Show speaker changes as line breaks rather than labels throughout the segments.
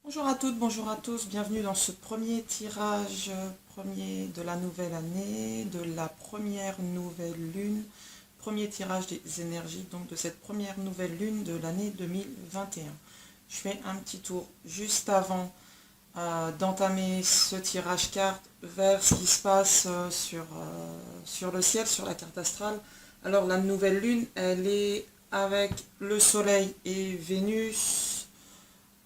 Bonjour à toutes, bonjour à tous, bienvenue dans ce premier tirage, premier de la nouvelle année, de la première nouvelle lune, premier tirage des énergies, donc de cette première nouvelle lune de l'année 2021. Je fais un petit tour juste avant d'entamer ce tirage carte vers ce qui se passe sur le ciel, sur la carte astrale. Alors la nouvelle lune, elle est avec le soleil et Vénus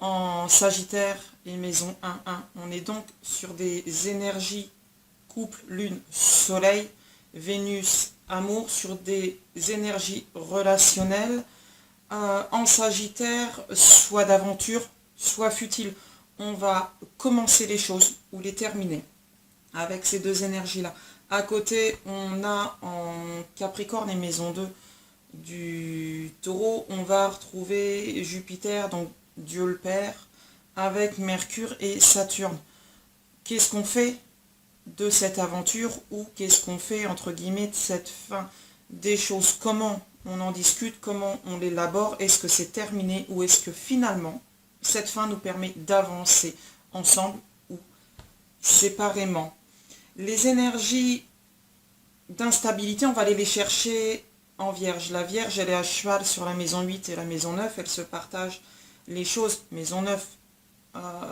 en Sagittaire et maison 1-1. On est donc sur des énergies couple, lune, soleil, Vénus, amour, sur des énergies relationnelles en Sagittaire, soit d'aventure, soit futile. On va commencer les choses ou les terminer avec ces deux énergies-là. À côté, on a en Capricorne et maison 2 du Taureau, on va retrouver Jupiter, donc Dieu le Père, avec Mercure et Saturne. Qu'est-ce qu'on fait de cette aventure ou qu'est-ce qu'on fait entre guillemets de cette fin des choses? Comment on en discute, comment on l'élabore? Est-ce que c'est terminé ou est-ce que finalement cette fin nous permet d'avancer ensemble ou séparément? Les énergies d'instabilité, on va aller les chercher en Vierge. La Vierge, elle est à cheval sur la maison 8 et la maison 9, elle se partage les choses. Maison 9,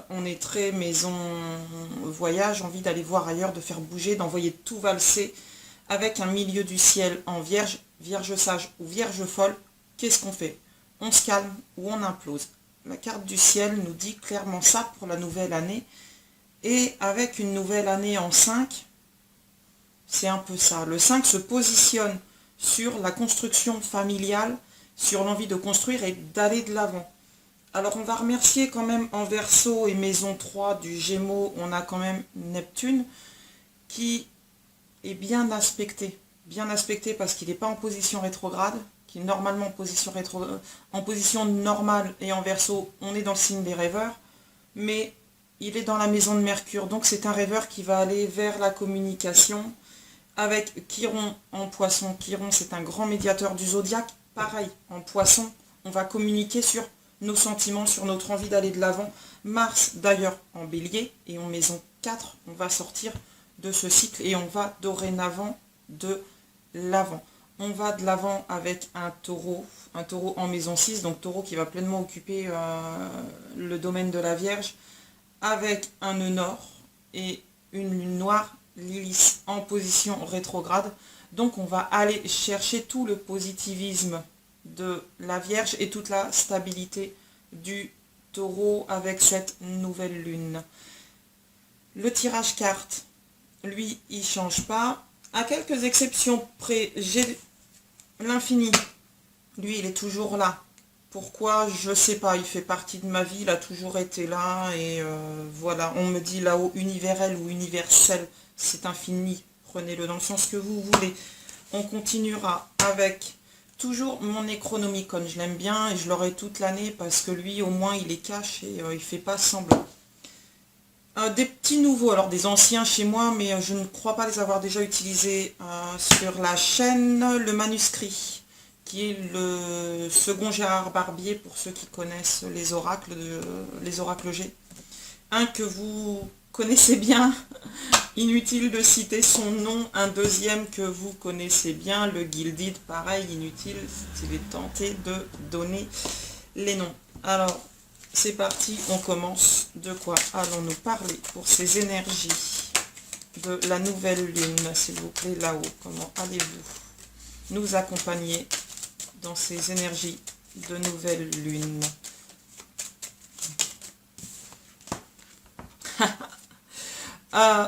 on est très maison voyage, envie d'aller voir ailleurs, de faire bouger, d'envoyer tout valser, avec un milieu du ciel en Vierge, Vierge sage ou Vierge folle. Qu'est-ce qu'on fait? On se calme ou on implose? La carte du ciel nous dit clairement ça pour la nouvelle année. Et avec une nouvelle année en 5, c'est un peu ça. Le 5 se positionne sur la construction familiale, sur l'envie de construire et d'aller de l'avant. Alors on va remercier quand même en Verseau et maison 3 du Gémeaux, on a quand même Neptune qui est bien aspecté. Bien aspecté parce qu'il n'est pas en position rétrograde, qui est normalement en position normale et en Verseau, on est dans le signe des rêveurs, mais il est dans la maison de Mercure, donc c'est un rêveur qui va aller vers la communication, avec Chiron en poisson. Chiron, c'est un grand médiateur du zodiaque. Pareil, en poisson, on va communiquer sur nos sentiments, sur notre envie d'aller de l'avant. Mars, d'ailleurs, en bélier et en maison 4, on va sortir de ce cycle et on va dorénavant de l'avant. On va de l'avant avec un taureau en maison 6, donc taureau qui va pleinement occuper le domaine de la Vierge, avec un nœud nord et une lune noire, Lilith en position rétrograde. Donc on va aller chercher tout le positivisme de la Vierge et toute la stabilité du Taureau avec cette nouvelle lune. Le tirage carte, lui, il ne change pas. À quelques exceptions près, j'ai l'infini. Lui, il est toujours là. Pourquoi? Je sais pas, il fait partie de ma vie, il a toujours été là, et voilà, on me dit là-haut universel ou universel, c'est infini, prenez-le dans le sens que vous voulez. On continuera avec toujours mon Necronomicon, je l'aime bien et je l'aurai toute l'année parce que lui au moins il est cash et il fait pas semblant. Des petits nouveaux, alors des anciens chez moi, mais je ne crois pas les avoir déjà utilisés sur la chaîne, le manuscrit, qui est le second Gérard Barbier pour ceux qui connaissent les oracles G. Un que vous connaissez bien, inutile de citer son nom. Un deuxième que vous connaissez bien, le Gilded, pareil, inutile, il est tenté de donner les noms. Alors, c'est parti, on commence. De quoi allons-nous parler pour ces énergies de la nouvelle lune, s'il vous plaît, là-haut? Comment allez-vous nous accompagner dans ces énergies de nouvelle lune?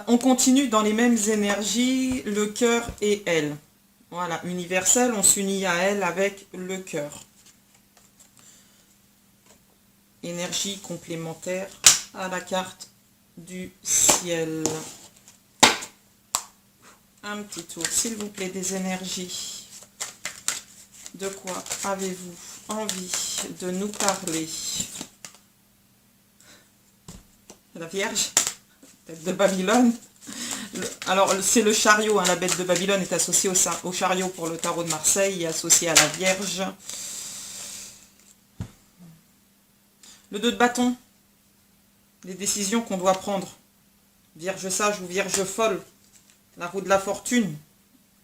On continue dans les mêmes énergies, le cœur et elle. Voilà, universel, on s'unit à elle avec le cœur. Énergie complémentaire à la carte du ciel. Un petit tour, s'il vous plaît, des énergies. De quoi avez-vous envie de nous parler? La Vierge, bête de Babylone. Alors, c'est le chariot, hein, la bête de Babylone est associée au chariot pour le tarot de Marseille et associée à la Vierge. Le 2 de bâton, les décisions qu'on doit prendre. Vierge sage ou vierge folle, la roue de la fortune,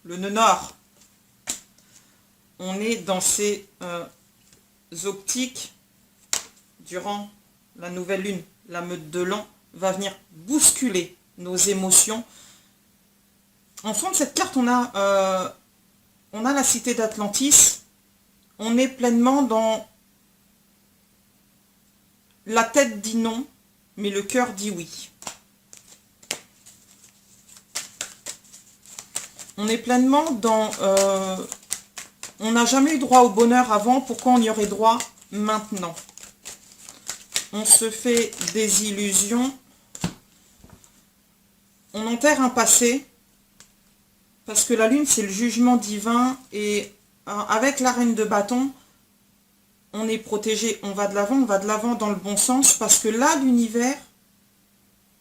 le nœud nord. On est dans ces optiques durant la nouvelle lune. La meute de l'an va venir bousculer nos émotions. En fond de cette carte, on a la cité d'Atlantis. On est pleinement dans la tête dit non, mais le cœur dit oui. On est pleinement dans... on n'a jamais eu droit au bonheur avant, pourquoi on y aurait droit maintenant? On se fait des illusions. On enterre un passé. Parce que la lune, c'est le jugement divin. Et avec la reine de bâton, on est protégé. On va de l'avant dans le bon sens. Parce que là, l'univers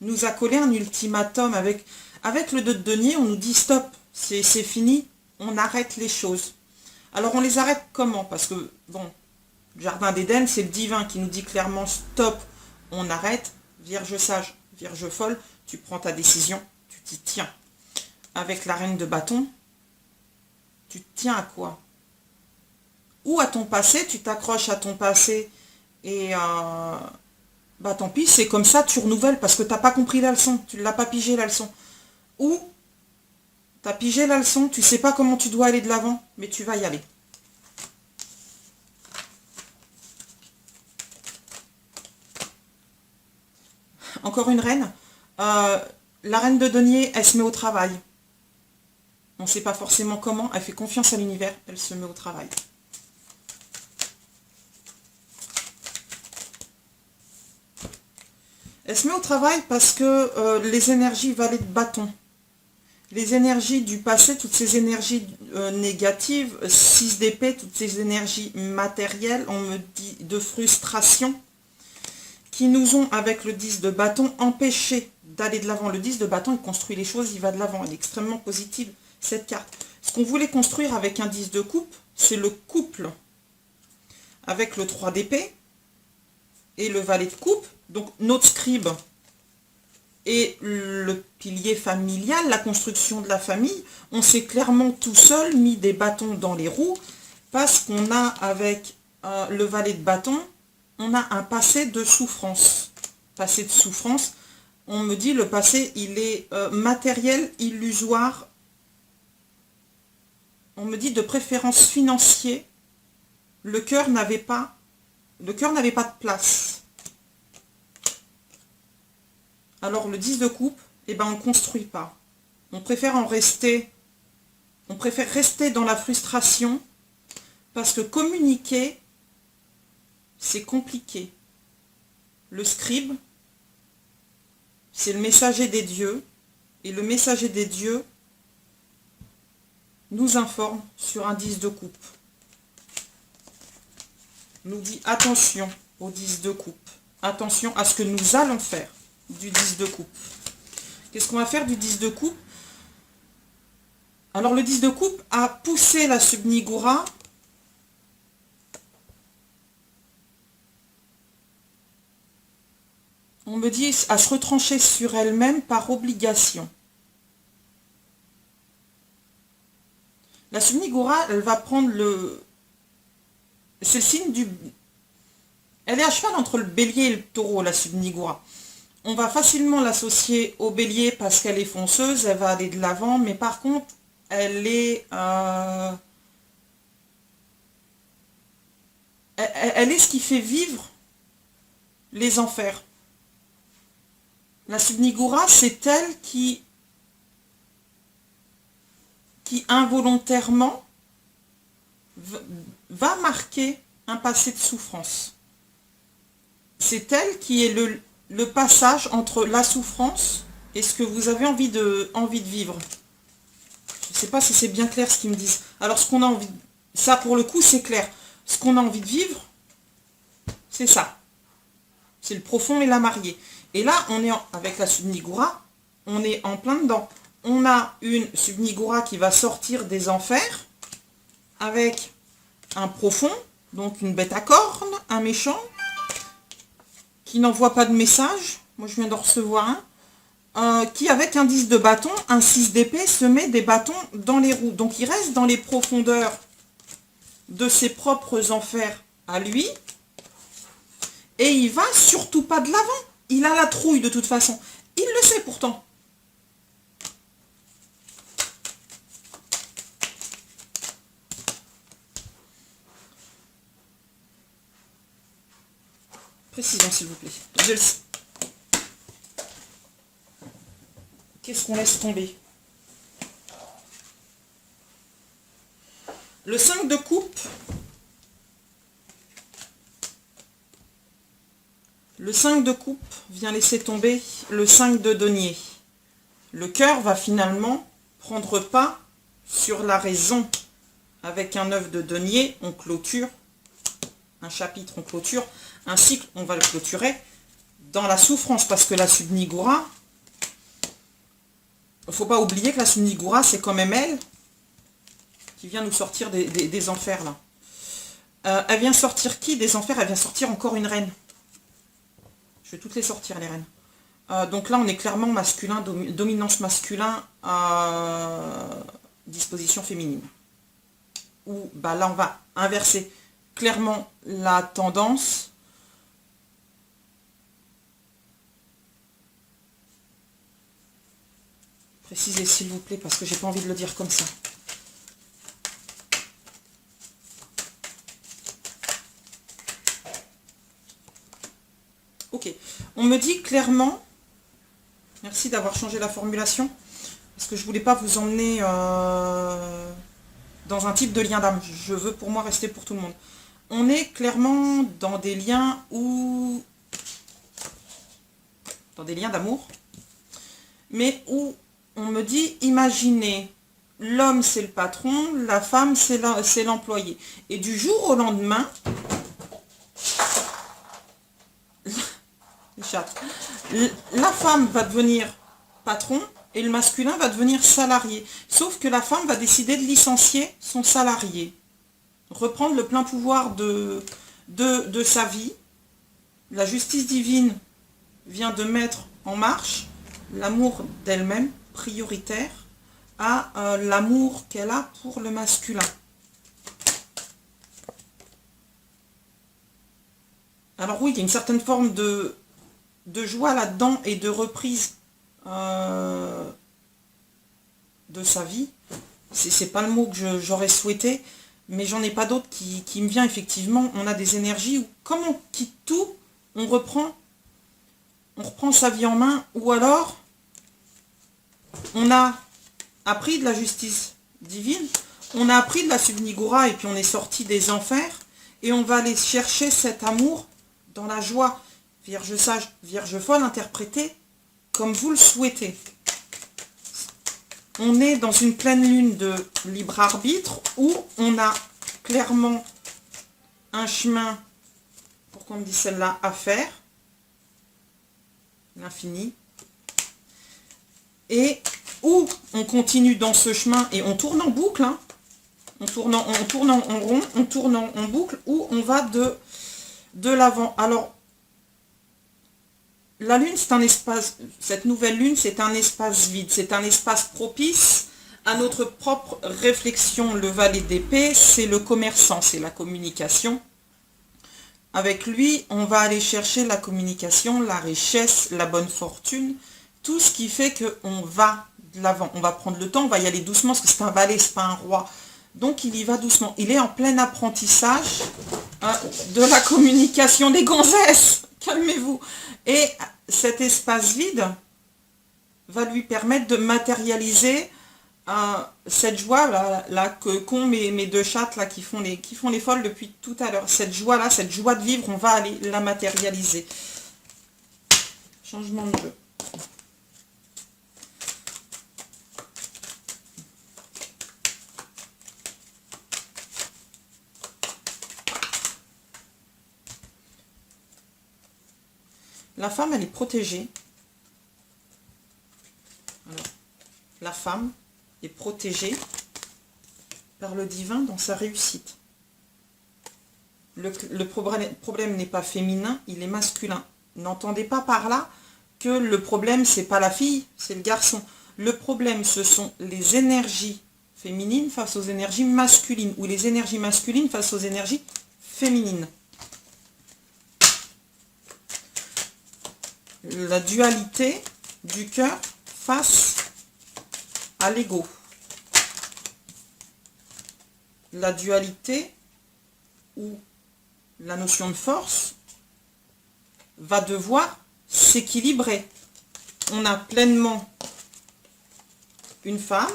nous a collé un ultimatum. Avec le 2 de denier, on nous dit stop, c'est fini. On arrête les choses. Alors, on les arrête comment? Parce que, bon, le jardin d'Éden, c'est le divin qui nous dit clairement stop, on arrête. Vierge sage, vierge folle, tu prends ta décision, tu t'y tiens. Avec la reine de bâton, tu te tiens à quoi? Ou à ton passé, tu t'accroches à ton passé et bah tant pis, c'est comme ça, tu renouvelles parce que tu n'as pas compris la leçon, tu ne l'as pas pigé la leçon. Ou tu as pigé la leçon, tu ne sais pas comment tu dois aller de l'avant, mais tu vas y aller. Encore une reine. La reine de denier, elle se met au travail. On ne sait pas forcément comment, elle fait confiance à l'univers, elle se met au travail. Elle se met au travail parce que les énergies valet de bâton, les énergies du passé, toutes ces énergies négatives, 6 d'épée, toutes ces énergies matérielles, on me dit de frustration, qui nous ont, avec le 10 de bâton, empêché d'aller de l'avant. Le 10 de bâton, il construit les choses, il va de l'avant. Elle est extrêmement positive, cette carte. Ce qu'on voulait construire avec un 10 de coupe, c'est le couple. Avec le 3 d'épée et le valet de coupe, donc notre scribe et le pilier familial, la construction de la famille, on s'est clairement tout seul mis des bâtons dans les roues parce qu'on a, avec le valet de bâton, on a un passé de souffrance. Passé de souffrance, on me dit le passé, il est matériel, illusoire. On me dit de préférence financier. Le cœur n'avait pas de place. Alors le 10 de coupe, eh ben, on ne construit pas. On préfère rester dans la frustration parce que communiquer, c'est compliqué. Le scribe, c'est le messager des dieux. Et le messager des dieux nous informe sur un 10 de coupe. Nous dit attention au 10 de coupe. Attention à ce que nous allons faire du 10 de coupe. Qu'est-ce qu'on va faire du 10 de coupe? Alors le 10 de coupe a poussé la Subnigura on me dit à se retrancher sur elle-même par obligation. La Subnigura, elle va prendre le... C'est le signe du... Elle est à cheval entre le bélier et le taureau, la Subnigura. On va facilement l'associer au bélier parce qu'elle est fonceuse, elle va aller de l'avant, mais par contre, elle est... Elle est ce qui fait vivre les enfers. La Subnigura, c'est elle qui involontairement va marquer un passé de souffrance. C'est elle qui est le passage entre la souffrance et ce que vous avez envie de vivre. Je ne sais pas si c'est bien clair ce qu'ils me disent. Alors ce qu'on a envie... Ça pour le coup c'est clair. Ce qu'on a envie de vivre, c'est ça. C'est le profond et la mariée. Et là, on est avec la Subnigura, on est en plein dedans. On a une Subnigura qui va sortir des enfers avec un profond, donc une bête à cornes, un méchant, qui n'envoie pas de message, moi je viens d'en recevoir un, qui avec un 10 de bâton, un 6 d'épée, se met des bâtons dans les roues. Donc il reste dans les profondeurs de ses propres enfers à lui. Et il va surtout pas de l'avant. Il a la trouille de toute façon. Il le sait pourtant. Précision s'il vous plaît. Je le sais. Qu'est-ce qu'on laisse tomber? Le 5 de coupe. Le 5 de coupe vient laisser tomber le 5 de denier. Le cœur va finalement prendre pas sur la raison. Avec un 9 de denier, on clôture. Un chapitre, on clôture. Un cycle, on va le clôturer dans la souffrance. Parce que la Subnigura, il ne faut pas oublier que la Subnigura, c'est quand même elle qui vient nous sortir des enfers là. Elle vient sortir qui des enfers? Elle vient sortir encore une reine. Je vais toutes les sortir, les reines. Donc là, on est clairement masculin, dominance masculin, disposition féminine. Ou bah là, on va inverser clairement la tendance. Précisez s'il vous plaît, parce que j'ai pas envie de le dire comme ça. Ok, on me dit clairement, merci d'avoir changé la formulation, parce que je voulais pas vous emmener dans un type de lien d'âme. Je veux pour moi rester pour tout le monde. On est clairement dans des liens où, dans des liens d'amour, mais où on me dit, imaginez, l'homme c'est le patron, la femme c'est l'employé. Et du jour au lendemain, la femme va devenir patron et le masculin va devenir salarié. Sauf que la femme va décider de licencier son salarié. Reprendre le plein pouvoir de sa vie. La justice divine vient de mettre en marche l'amour d'elle-même, prioritaire, à l'amour qu'elle a pour le masculin. Alors oui, il y a une certaine forme de joie là-dedans et de reprise de sa vie. C'est pas le mot que j'aurais souhaité, mais j'en ai pas d'autre qui me vient effectivement. On a des énergies où, comme on quitte tout, on reprend sa vie en main, ou alors on a appris de la justice divine, on a appris de la Subnigura et puis on est sorti des enfers et on va aller chercher cet amour dans la joie. Vierge sage, Vierge folle, interprétée comme vous le souhaitez. On est dans une pleine lune de libre arbitre où on a clairement un chemin, pourquoi on me dit celle-là, à faire, l'infini, et où on continue dans ce chemin et on tourne en boucle, hein, on tourne en rond, on tourne en boucle, où on va de l'avant. Alors, la lune, c'est un espace, cette nouvelle lune, c'est un espace vide, c'est un espace propice à notre propre réflexion. Le valet d'épée, c'est le commerçant, c'est la communication. Avec lui, on va aller chercher la communication, la richesse, la bonne fortune, tout ce qui fait qu'on va de l'avant. On va prendre le temps, on va y aller doucement, parce que c'est un valet, c'est pas un roi. Donc il y va doucement. Il est en plein apprentissage de la communication des gonzesses. Calmez-vous. Et cet espace vide va lui permettre de matérialiser cette joie là qu'ont mes deux chattes là qui font les folles depuis tout à l'heure. Cette joie là, cette joie de vivre, on va aller la matérialiser. Changement de jeu. La femme, elle est protégée. Alors, la femme est protégée par le divin dans sa réussite. Le problème n'est pas féminin, il est masculin. N'entendez pas par là que le problème, c'est pas la fille, c'est le garçon. Le problème, ce sont les énergies féminines face aux énergies masculines, ou les énergies masculines face aux énergies féminines. La dualité du cœur face à l'ego. La dualité où la notion de force va devoir s'équilibrer. On a pleinement une femme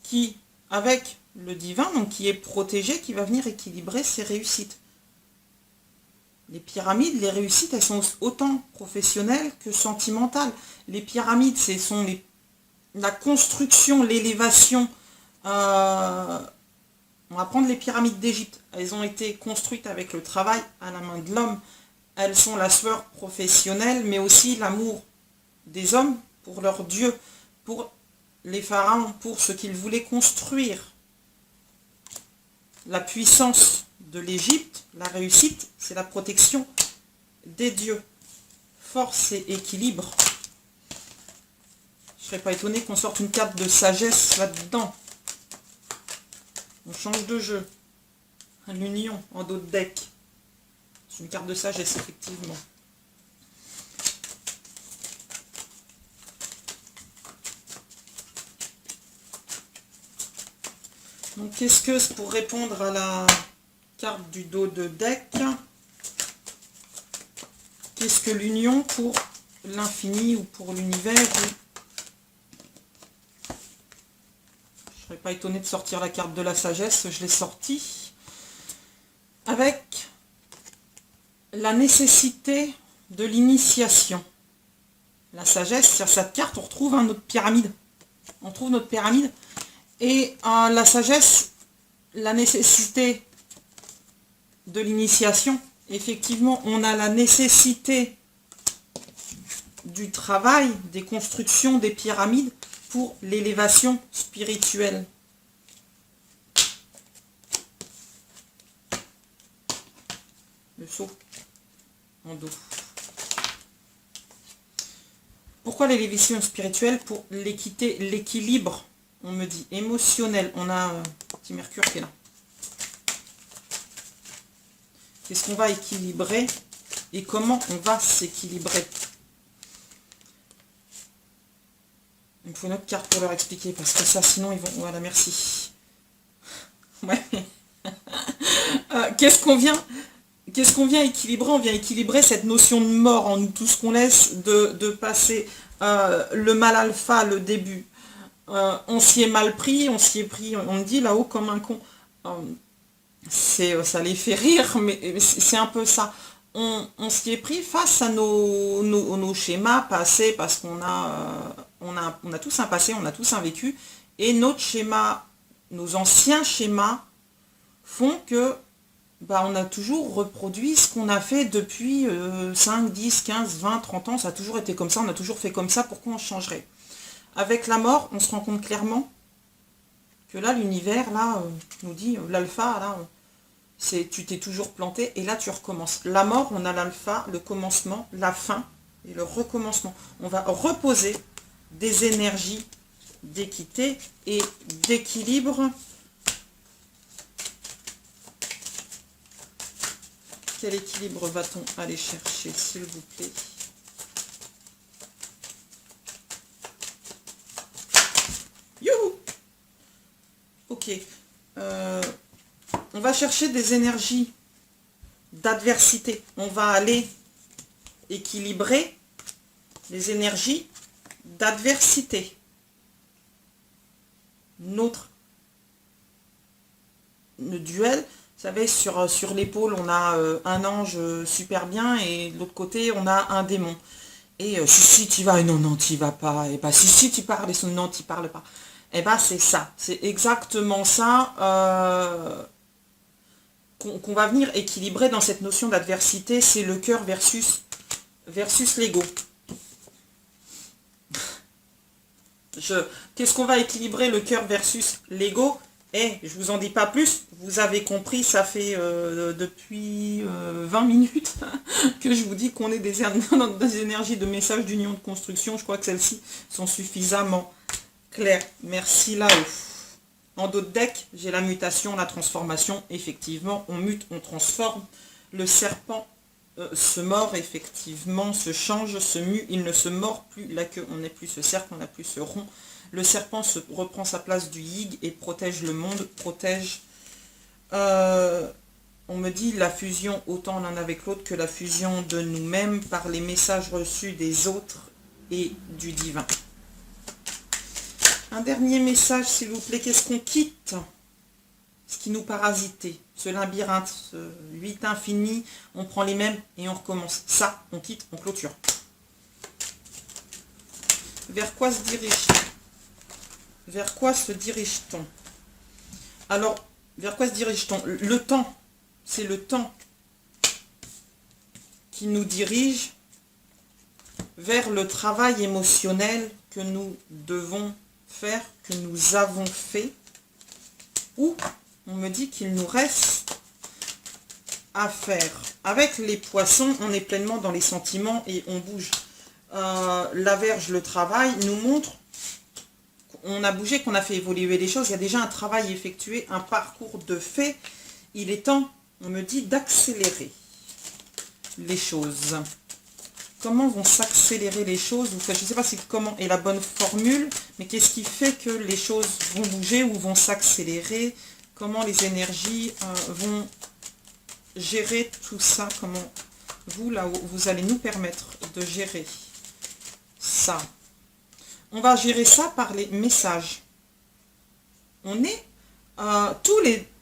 qui, avec le divin, donc qui est protégée, qui va venir équilibrer ses réussites. Les pyramides, les réussites, elles sont autant professionnelles que sentimentales. Les pyramides, ce sont la construction, l'élévation. On va prendre les pyramides d'Égypte. Elles ont été construites avec le travail à la main de l'homme. Elles sont la sueur professionnelle, mais aussi l'amour des hommes pour leur Dieu, pour les pharaons, pour ce qu'ils voulaient construire. La puissance de l'Égypte, la réussite, c'est la protection des dieux. Force et équilibre. Je ne serais pas étonné qu'on sorte une carte de sagesse là-dedans. On change de jeu. L'union en dos de deck. C'est une carte de sagesse, effectivement. Donc, qu'est-ce que, pour répondre à la carte du dos de deck, qu'est-ce que l'union pour l'infini ou pour l'univers? Je ne serais pas étonné de sortir la carte de la sagesse, je l'ai sortie. Avec la nécessité de l'initiation. La sagesse, sur cette carte, on retrouve notre pyramide. On trouve notre pyramide. Et la sagesse, la nécessité de l'initiation, effectivement, on a la nécessité du travail, des constructions, des pyramides pour l'élévation spirituelle. Le saut en dos. Pourquoi l'élévation spirituelle? Pour l'équité, l'équilibre, on me dit, émotionnel. On a un petit Mercure qui est là. Qu'est-ce qu'on va équilibrer et comment on va s'équilibrer? Il me faut une autre carte pour leur expliquer, parce que ça, sinon, ils vont... Voilà, merci. Ouais. Qu'est-ce qu'on vient équilibrer? On vient équilibrer cette notion de mort en nous, tout ce qu'on laisse de passer. Le mal alpha, le début. On s'y est mal pris, on s'y est pris, on me dit là-haut comme un con. Ça les fait rire, mais c'est un peu ça. On s'y est pris face à nos schémas passés, parce qu'on on a tous un passé, on a tous un vécu, et notre schéma, nos anciens schémas font que on a toujours reproduit ce qu'on a fait depuis 5, 10, 15, 20, 30 ans, ça a toujours été comme ça, on a toujours fait comme ça, pourquoi on changerait? Avec la mort, on se rend compte clairement que là, l'univers, là, nous dit, l'alpha, là, tu t'es toujours planté, et là, tu recommences. La mort, on a l'alpha, le commencement, la fin, et le recommencement. On va reposer des énergies d'équité et d'équilibre. Quel équilibre va-t-on aller chercher, s'il vous plaît? Youhou! Ok. On va chercher des énergies d'adversité. On va aller équilibrer les énergies d'adversité. Le duel, vous savez, sur l'épaule, on a un ange super bien, et de l'autre côté, on a un démon. Et si tu y vas, et non, tu y vas pas. Et si tu parles, et non, tu parles pas. Et c'est ça. C'est exactement ça qu'on va venir équilibrer dans cette notion d'adversité. C'est le cœur versus l'ego. Qu'est-ce qu'on va équilibrer, le cœur versus l'ego? Je vous en dis pas plus, vous avez compris, ça fait depuis 20 minutes que je vous dis qu'on est des énergies de messages d'union de construction. Je crois que celles-ci sont suffisamment claires. Merci là-haut. En dos de deck, j'ai la mutation, la transformation. Effectivement, on mute, on transforme. Le serpent se mord, effectivement, se change, se mue. Il ne se mord plus. Là que on n'est plus ce cercle, on n'a plus ce rond. Le serpent reprend sa place du yig et protège le monde, protège... on me dit la fusion autant l'un avec l'autre que la fusion de nous-mêmes par les messages reçus des autres et du divin. Un dernier message, s'il vous plaît. Qu'est-ce qu'on quitte? Ce qui nous parasitait, ce labyrinthe, ce 8 infini, on prend les mêmes et on recommence. Ça, on quitte, on clôture. Vers quoi se dirige-t-on? Vers quoi se dirige-t-on? Alors, vers quoi se dirige-t-on? Le temps, c'est le temps qui nous dirige vers le travail émotionnel que nous devons faire, que nous avons fait, ou on me dit qu'il nous reste à faire. Avec les poissons, on est pleinement dans les sentiments et on bouge. La Vierge, le travail, nous montre qu'on a bougé, qu'on a fait évoluer les choses. Il y a déjà un travail effectué, un parcours de fait. Il est temps, on me dit, d'accélérer les choses. Comment vont s'accélérer les choses? Je ne sais pas si comment est la bonne formule, mais qu'est-ce qui fait que les choses vont bouger ou vont s'accélérer? Comment les énergies vont gérer tout ça? Comment vous, là-haut, vous allez nous permettre de gérer ça? On va gérer ça par les messages. On est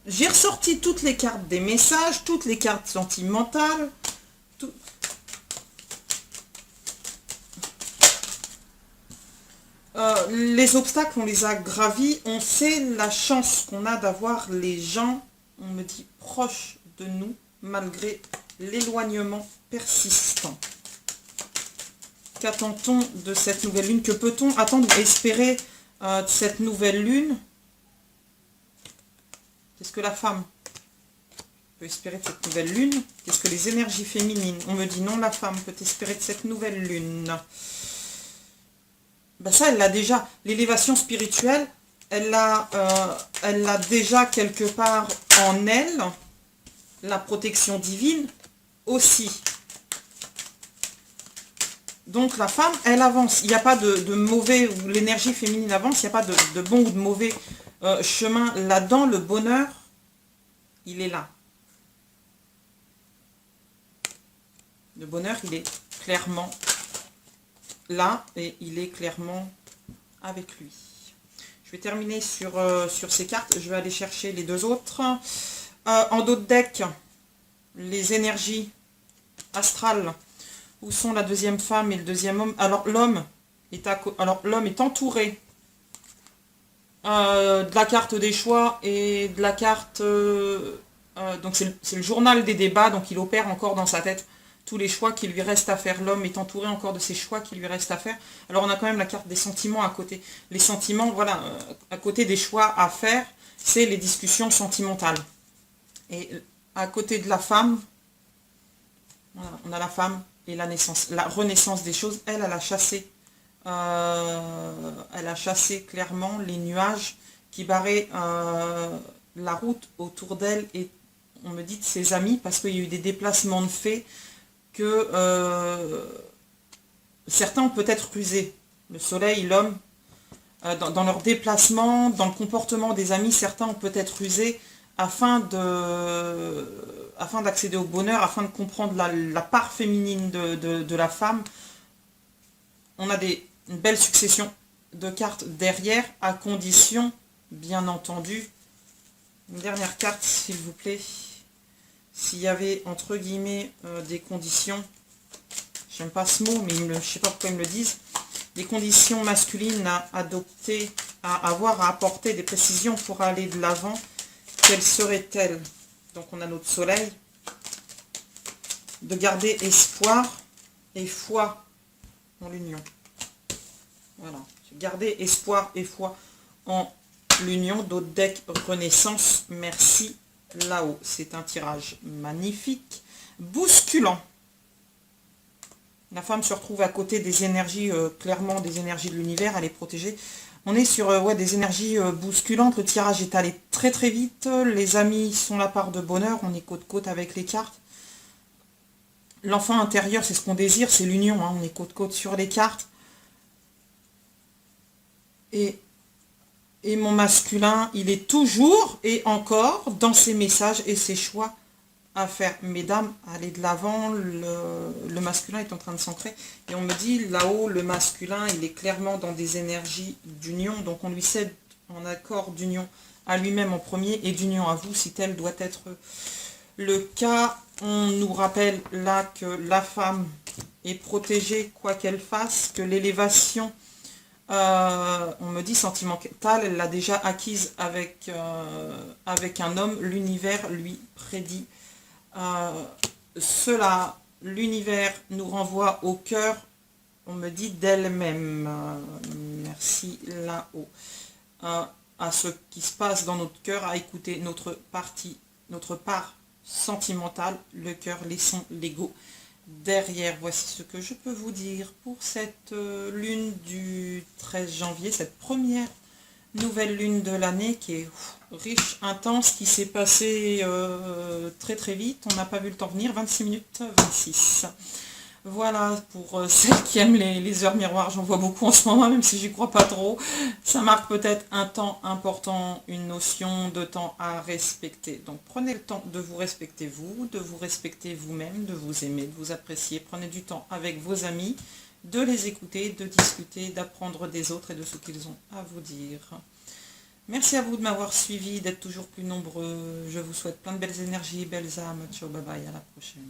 j'ai ressorti toutes les cartes des messages, toutes les cartes sentimentales. Les obstacles, on les a gravis. On sait la chance qu'on a d'avoir les gens, on me dit, proches de nous, malgré l'éloignement persistant. Qu'attend-on de cette nouvelle lune? Que peut-on attendre ou espérer de cette nouvelle lune? Qu'est-ce que la femme peut espérer de cette nouvelle lune? Qu'est-ce que les énergies féminines? On me dit non, la femme peut espérer de cette nouvelle lune. Ben ça, elle l'a déjà. L'élévation spirituelle, elle l'a déjà quelque part en elle. La protection divine aussi. Donc la femme, elle avance. Il n'y a pas de mauvais, ou l'énergie féminine avance, il n'y a pas de bon ou de mauvais chemin là-dedans. Le bonheur, il est là. Le bonheur, il est clairement là et il est clairement avec lui. Je vais terminer sur ces cartes. Je vais aller chercher les deux autres. En dos de deck, les énergies astrales. Où sont la deuxième femme et le deuxième homme? Alors l'homme est entouré de la carte des choix et de la carte... donc c'est le journal des débats, donc il opère encore dans sa tête tous les choix qui lui restent à faire. L'homme est entouré encore de ces choix qui lui restent à faire. Alors on a quand même la carte des sentiments à côté. Les sentiments, voilà, à côté des choix à faire, c'est les discussions sentimentales. Et à côté de la femme, voilà, on a la femme et la naissance, la renaissance des choses. Elle a chassé clairement les nuages qui barraient la route autour d'elle et on me dit de ses amis, parce qu'il y a eu des déplacements de fait que certains ont peut-être rusé. Le soleil, l'homme, dans leur déplacement, dans le comportement des amis, certains ont peut-être rusé afin d'accéder au bonheur, afin de comprendre la part féminine de la femme. On a une belle succession de cartes derrière, à condition, bien entendu, une dernière carte, s'il vous plaît, s'il y avait, entre guillemets, des conditions, j'aime pas ce mot, mais je ne sais pas pourquoi ils me le disent, des conditions masculines à adopter, à avoir, à apporter des précisions pour aller de l'avant, quelles seraient-elles? Donc on a notre soleil, de garder espoir et foi en l'union. Voilà, garder espoir et foi en l'union. D'autres decks renaissance, merci là-haut. C'est un tirage magnifique, bousculant. La femme se retrouve à côté des énergies, clairement des énergies de l'univers, elle est protégée. On est sur ouais, des énergies bousculantes, le tirage est allé très très vite, les amis sont la part de bonheur, on est côte-côte avec les cartes. L'enfant intérieur, c'est ce qu'on désire, c'est l'union, hein, on est côte-côte sur les cartes. Et mon masculin, il est toujours et encore dans ses messages et ses choix à faire. Mesdames, allez de l'avant, le masculin est en train de s'ancrer. Et on me dit, là-haut, le masculin, il est clairement dans des énergies d'union. Donc on lui cède en accord d'union à lui-même en premier et d'union à vous, si tel doit être le cas. On nous rappelle là que la femme est protégée quoi qu'elle fasse, que l'élévation, on me dit sentimentale, elle l'a déjà acquise avec un homme. L'univers lui prédit cela. L'univers nous renvoie au cœur, on me dit d'elle-même. Merci là-haut. À ce qui se passe dans notre cœur, à écouter notre part sentimentale, le cœur, les sons, l'ego derrière. Voici ce que je peux vous dire pour cette lune du 13 janvier, cette première nouvelle lune de l'année qui est riche, intense, qui s'est passée très très vite. On n'a pas vu le temps venir, 26 minutes 26. Voilà, pour celles qui aiment les heures miroirs, j'en vois beaucoup en ce moment, même si j'y crois pas trop. Ça marque peut-être un temps important, une notion de temps à respecter. Donc prenez le temps de vous respecter vous-même, de vous aimer, de vous apprécier. Prenez du temps avec vos amis, de les écouter, de discuter, d'apprendre des autres et de ce qu'ils ont à vous dire. Merci à vous de m'avoir suivi, d'être toujours plus nombreux. Je vous souhaite plein de belles énergies, belles âmes. Ciao, bye bye, à la prochaine.